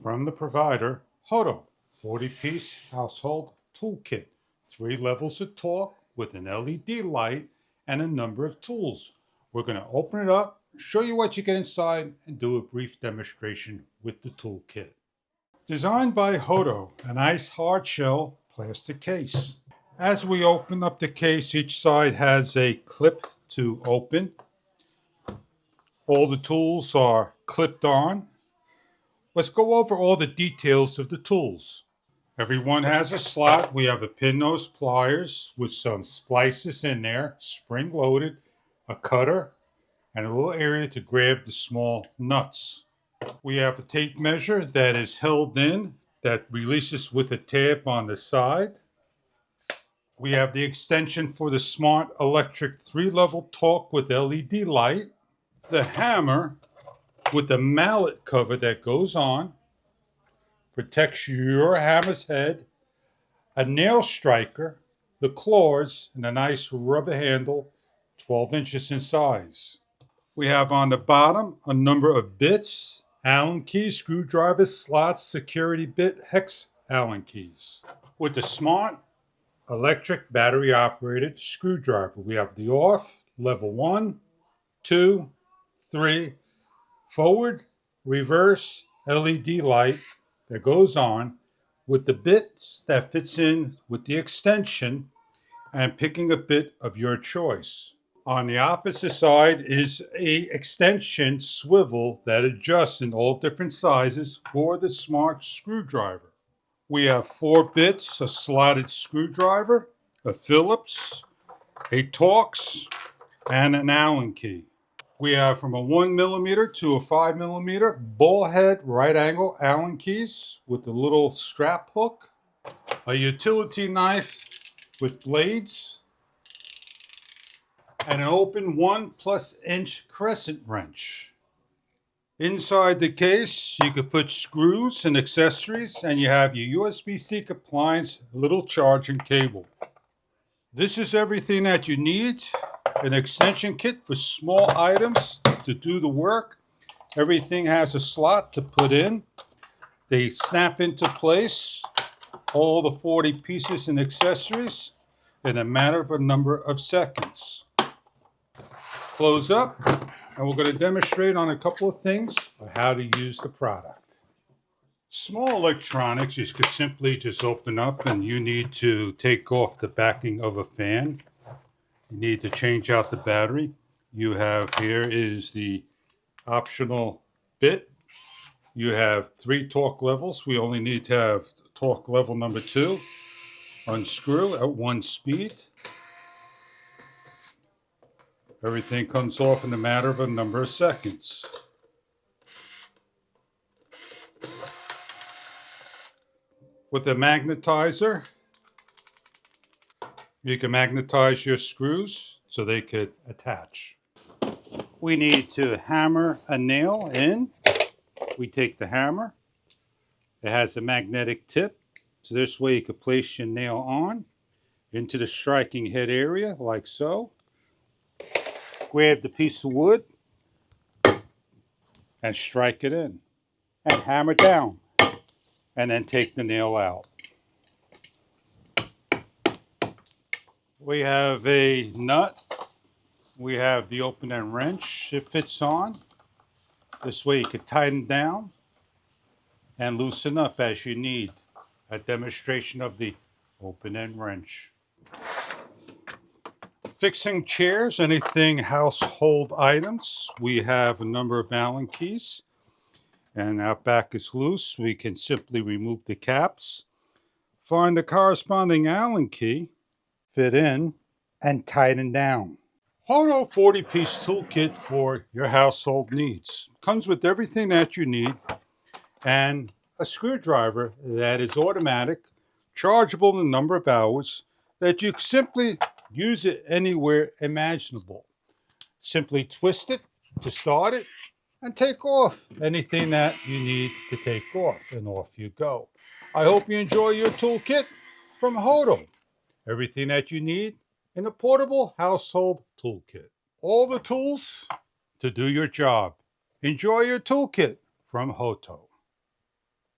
From the provider, HOTO 40-piece household toolkit. 3 levels of torque with an LED light and a number of tools. We're going to open it up, show you what you get inside, and do a brief demonstration with the toolkit. Designed by HOTO, a nice hard shell plastic case. As we open up the case, each side has a clip to open. All the tools are clipped on. Let's go over all the details of the tools. Every one has a slot. We have a pin nose pliers with some splices in there, spring loaded, a cutter, and a little area to grab the small nuts. We have a tape measure that is held in that releases with a tab on the side. We have the extension for the smart electric 3-level torque with LED light. The hammer with the mallet cover that goes on, protects your hammer's head, a nail striker, the claws, and a nice rubber handle, 12 inches in size. We have on the bottom a number of bits, Allen keys, screwdrivers, slots, security bit, hex Allen keys. With the smart electric battery operated screwdriver, we have the off, level 1, 2, 3, forward, reverse, LED light that goes on with the bits that fits in with the extension and picking a bit of your choice. On the opposite side is a extension swivel that adjusts in all different sizes for the smart screwdriver. We have 4 bits, a slotted screwdriver, a Phillips, a Torx, and an Allen key. We have from a 1mm to a 5mm ball head right angle Allen keys with a little strap hook, a utility knife with blades, and an open 1+ inch crescent wrench. Inside the case, you could put screws and accessories, and you have your USB-C compliance little charging cable. This is everything that you need. An extension kit for small items to do the work. Everything has a slot to put in. They snap into place, all the 40 pieces and accessories, in a matter of a number of seconds. Close up, and we're going to demonstrate on a couple of things on how to use the product. Small electronics, you could simply just open up, and you need to take off the backing of a fan. You need to change out the battery. You have here is the optional bit. You have 3 torque levels. We only need to have torque level number 2. Unscrew at 1 speed. Everything comes off in a matter of a number of seconds. With the magnetizer, you can magnetize your screws so they could attach. We need to hammer a nail in. We take the hammer. It has a magnetic tip, so this way you could place your nail on into the striking head area, like so. Grab the piece of wood and strike it in, and hammer down, and then take the nail out. We have a nut. We have the open end wrench it fits on. This way you can tighten down and loosen up as you need. A demonstration of the open end wrench. Fixing chairs, anything household items. We have a number of Allen keys, and our back is loose. We can simply remove the caps, find the corresponding Allen key, fit in, and tighten down. HOTO 40-piece toolkit for your household needs. Comes with everything that you need, and a screwdriver that is automatic, chargeable in a number of hours, that you simply use it anywhere imaginable. Simply twist it to start it and take off anything that you need to take off, and off you go. I hope you enjoy your toolkit from HOTO. Everything that you need in a portable household toolkit. All the tools to do your job. Enjoy your toolkit from HOTO.